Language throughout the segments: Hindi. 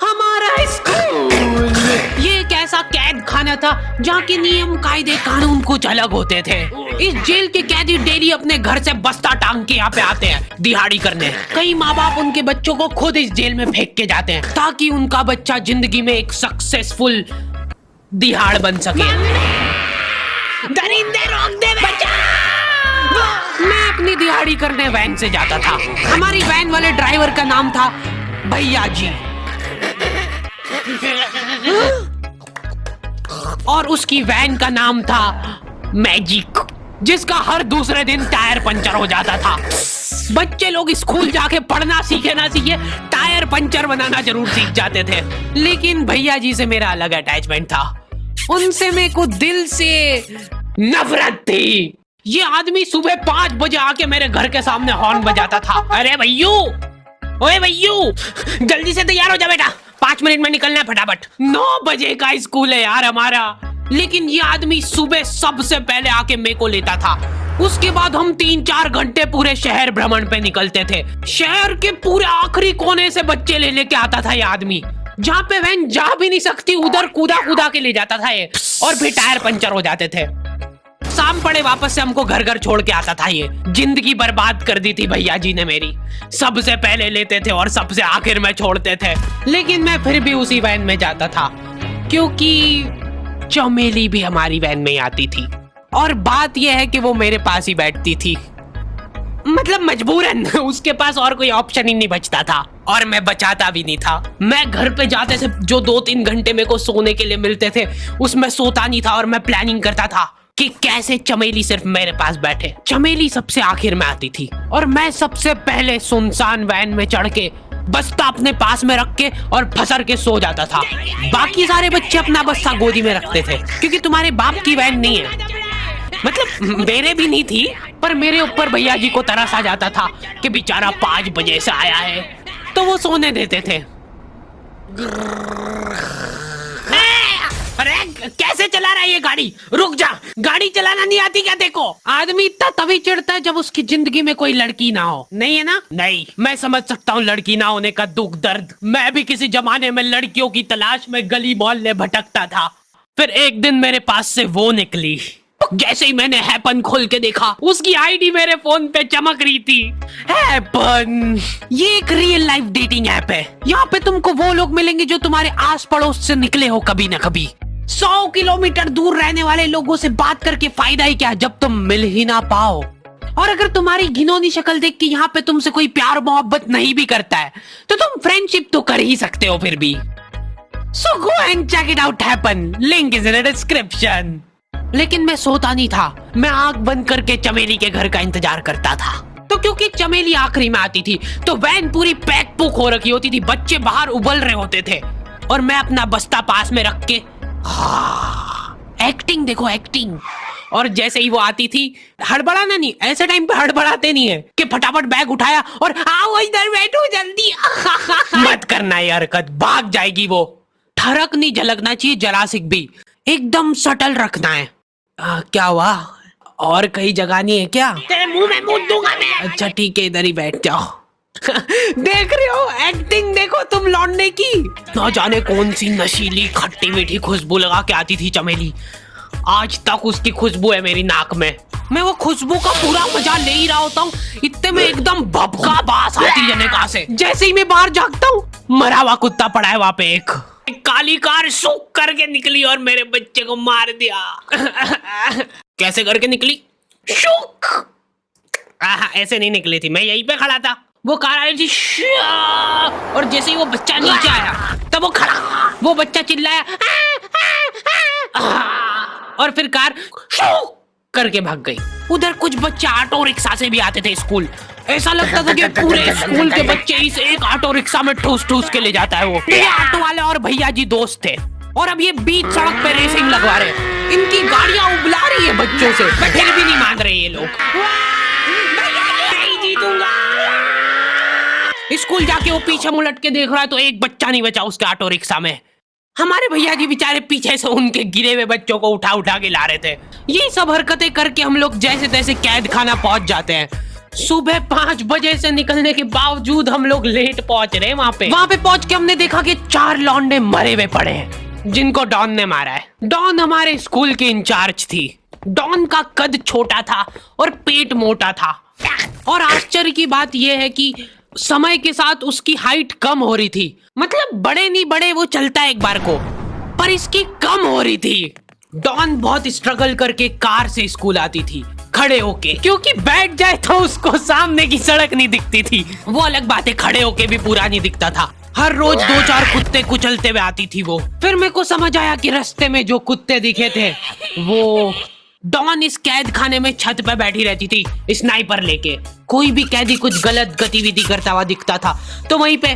हमारा स्कूल ये एक ऐसा कैद खाना था जहाँ के नियम कायदे कानून कुछ अलग होते थे। इस जेल के कैदी डेली अपने घर से बस्ता टांग के यहाँ पे आते हैं दिहाड़ी करने। कई माँ बाप उनके बच्चों को खुद इस जेल में फेंक के जाते हैं ताकि उनका बच्चा जिंदगी में एक सक्सेसफुल दिहाड़ बन सके। दरिंदे रोक दे बच्चा। मैं अपनी दिहाड़ी करने वैन से जाता था। हमारी वैन वाले ड्राइवर का नाम था भैया जी और उसकी वैन का नाम था मैजिक, जिसका हर दूसरे दिन टायर पंचर हो जाता था। बच्चे लोग स्कूल जाके पढ़ना सीखे ना सीखे टायर पंचर बनाना जरूर सीख जाते थे। लेकिन भैया जी से मेरा अलग अटैचमेंट था। उनसे मेरे को दिल से नफरत थी। ये आदमी सुबह 5 बजे आके मेरे घर के सामने हॉर्न बजाता था। अरे भैयू, ओए भैयू, जल्दी से तैयार हो जा बेटा, 5 मिनट में निकलना है फटाफट। 9 बजे का स्कूल है यार हमारा। लेकिन ये आदमी सुबह सबसे पहले आके मेरे को लेता था। उसके बाद हम 3-4 घंटे पूरे शहर भ्रमण पे निकलते थे। शहर के पूरे आखिरी कोने से बच्चे ले लेके आता था ये आदमी। जहाँ पे वैन जा भी नहीं सकती उधर कूदा कूदा के ले जाता था ये, और फिर टायर पंचर हो जाते थे। शाम पड़े वापस से हमको घर घर छोड़ के आता था ये। जिंदगी बर्बाद कर दी थी भैया जी ने मेरी। सबसे पहले लेते थे और सबसे आखिर में छोड़ते थे। लेकिन मैं फिर भी उसी वैन में जाता था क्योंकि चमेली भी हमारी वैन में आती थी। और बात यह है कि वो मेरे पास ही बैठती थी, मतलब मजबूरन। उसके पास और कोई ऑप्शन ही नहीं बचता था और मैं बचाता भी नहीं था। मैं घर पे जाते से जो 2-3 घंटे मेरे को सोने के लिए मिलते थे उसमें सोता नहीं था और मैं प्लानिंग करता था कि कैसे चमेली सिर्फ मेरे पास बैठे। चमेली सबसे आखिर में आती थी और मैं सबसे पहले सुनसान वैन में चढ़ के बस्ता अपने पास में रख के और फसर के सो जाता था। बाकी सारे बच्चे अपना बस्ता गोदी में रखते थे क्योंकि तुम्हारे बाप की वैन नहीं है, मतलब मेरे भी नहीं थी। पर मेरे ऊपर भैया जी को तरस आ जाता था कि बेचारा 5 बजे से आया है, तो वो सोने देते थे। अरे कैसे चला रहा है ये गाड़ी? रुक जा, गाड़ी चलाना नहीं आती क्या? देखो, आदमी इतना तभी चिढ़ता है जब उसकी जिंदगी में कोई लड़की ना हो। नहीं है ना? नहीं, मैं समझ सकता हूँ लड़की ना होने का दुख दर्द। मैं भी किसी जमाने में लड़कियों की तलाश में गली मोहल्ले भटकता था। फिर एक दिन मेरे पास से वो निकली। जैसे ही मैंने हैपन खोल के देखा उसकी आईडी मेरे फोन पे चमक रही थी। हैपन ये एक रियल लाइफ डेटिंग ऐप है। यहाँ पे तुमको वो लोग मिलेंगे जो तुम्हारे आस पड़ोस से निकले हो कभी न कभी। 100 किलोमीटर दूर रहने वाले लोगों से बात करके फायदा ही क्या जब तुम मिल ही ना पाओ। और अगर तुम्हारी घिनौनी शक्ल देख के यहाँ पे तुमसे कोई प्यार मोहब्बत नहीं भी करता है तो तुम फ्रेंडशिप तो कर ही सकते हो फिर भी। So go and check it out happen, link is in the description. लेकिन मैं सोता नहीं था। मैं आंख बंद करके चमेली के घर का इंतजार करता था। तो क्योंकि चमेली आखिरी में आती थी तो वैन पूरी पैक पुक हो रखी होती थी। बच्चे बाहर उबल रहे होते थे और मैं अपना बस्ता पास में रख के एक्टिंग देखो एक्टिंग। और जैसे ही वो आती थी, हड़बड़ाना नहीं, ऐसे टाइम पे हड़बड़ाते नहीं है कि फटाफट बैग उठाया और आओ इधर बैठो जल्दी। मत करना ये हरकत, भाग जाएगी वो। ठरक नहीं झलकना चाहिए जरासिक भी, एकदम सटल रखना है। क्या हुआ? और कहीं जगह नहीं है क्या? तेरे मुंह में मूत दूंगा मैं। अच्छा ठीक है, इधर ही बैठ जाओ। देख रहे हो एक्टिंग देखो तुम लौंडे की। ना जाने कौन सी नशीली खट्टी मीठी खुशबू लगा के आती थी चमेली। आज तक उसकी खुशबू है मेरी नाक में। मैं वो खुशबू का पूरा मजा ले ही रहा होता हूँ, इतने में एकदम भभका बास आती है निकाह से। जैसे ही मैं बाहर झांकता हूँ, मरा हुआ कुत्ता पड़ा है वहाँ पे। एक काली कार सूख करके निकली और मेरे बच्चे को मार दिया। कैसे करके निकली? शुक। ऐसे नहीं निकली थी, मैं यहीं पे खड़ा था। वो कार आई थी और जैसे ही वो बच्चा नीचे आया तब वो खड़ा, वो बच्चा चिल्लाया और फिर कार शुक करके भाग गई। उधर कुछ बच्चे ऑटो रिक्शा से भी आते थे स्कूल। ऐसा लगता था कि पूरे स्कूल के बच्चे इस एक ऑटो रिक्शा में ठूस ठूस के ले जाता है वो। ये ऑटो वाले और भैया जी दोस्त थे और अब ये बीच सड़क पे रेसिंग लगवा रहे। इनकी गाड़ियां उबला रही है बच्चों से, फिर भी नहीं मान रहे ये लोग। नहीं जीतूंगा। स्कूल जाके वो पीछे मुलट के देख रहा है तो एक बच्चा नहीं बचा उसके ऑटो रिक्शा में। हमारे भैया जी बेचारे पीछे से उनके गिरे हुए बच्चों को उठा उठा के ला रहे थे। ये सब हरकतें करके हम लोग जैसे तैसे कैद खाना पहुंच जाते हैं। सुबह 5 बजे से निकलने के बावजूद हम लोग लेट पहुंच रहे हैं वहाँ पे पहुंच के हमने देखा कि 4 लौंडे मरे हुए पड़े हैं जिनको डॉन ने मारा है। डॉन हमारे स्कूल की इंचार्ज थी। डॉन का कद छोटा था और पेट मोटा था और आश्चर्य की बात यह है कि समय के साथ उसकी हाइट कम हो रही थी। मतलब बड़े नहीं बड़े वो चलता है एक बार को, पर इसकी कम हो रही थी। डॉन बहुत स्ट्रगल करके कार से स्कूल आती थी खड़े होके, क्योंकि बैठ जाए तो उसको सामने की सड़क नहीं दिखती थी। वो अलग बात है, खड़े होके भी पूरा नहीं दिखता था। हर रोज 2-4 कुत्ते कुचलते हुए आती थी वो। फिर मेरे को समझ आया कि रास्ते में जो कुत्ते दिखे थे वो डॉन इस कैद खाने में छत पे बैठी रहती थी स्नाइपर लेके। कोई भी कैदी कुछ गलत गतिविधि करता हुआ दिखता था तो वहीं पे,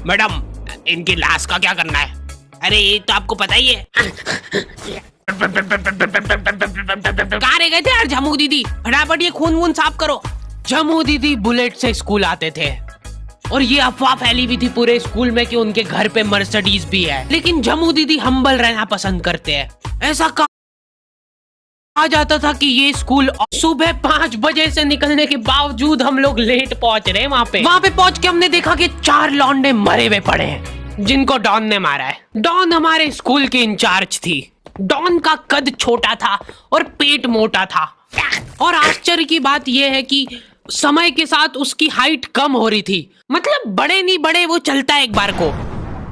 मैडम इनकी लाश का क्या करना है? अरे ये तो आपको पता ही है। कहाँ रह गए थे यार झमू दीदी? फटाफट ये खून वून साफ करो। झमू दीदी बुलेट से स्कूल आते थे और ये अफवाह फैली हुई थी पूरे स्कूल में कि उनके घर पे मर्सिडीज भी है, लेकिन झमू दीदी हम्बल रहना पसंद करते हैं। ऐसा कहा जाता था कि ये स्कूल सुबह 5 बजे से निकलने के बावजूद हम लोग लेट पहुंच रहे हैं वहाँ पे पहुंच के हमने देखा कि 4 लौंडे मरे हुए पड़े हैं जिनको डॉन ने मारा है। डॉन हमारे स्कूल की इंचार्ज थी। डॉन का कद छोटा था और पेट मोटा था और आश्चर्य की बात यह है कि समय के साथ उसकी हाइट कम हो रही थी। मतलब बड़े नहीं बड़े वो चलता है एक बार को,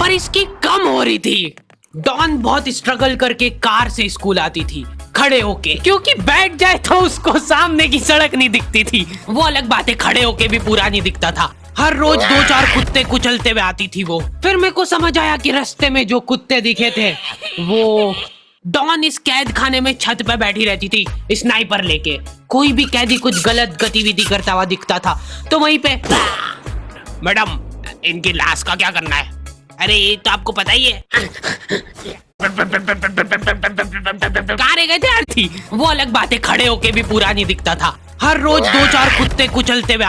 पर इसकी कम हो रही थी। डॉन बहुत स्ट्रगल करके कार से स्कूल आती थी खड़े होके, क्योंकि बैठ जाए तो उसको सामने की सड़क नहीं दिखती थी। वो अलग बात है, खड़े होके भी पूरा नहीं दिखता था। हर रोज 2-4 कुत्ते कुचलते हुए आती थी वो। फिर मेरे को समझ आया कि रास्ते में जो कुत्ते दिखे थे वो डॉन इस कैद खाने में छत पे बैठी रहती थी स्नाइपर लेके। कोई भी कैदी कुछ गलत गतिविधि करता हुआ दिखता था तो वहीं पे, मैडम इनकी लाश का क्या करना है? अरे ये तो आपको पता ही है। कहाँ रह गए थे यार? वो अलग बात है, खड़े होके भी पूरा नहीं दिखता था। हर रोज 2-4 कुत्ते कुचलते हुए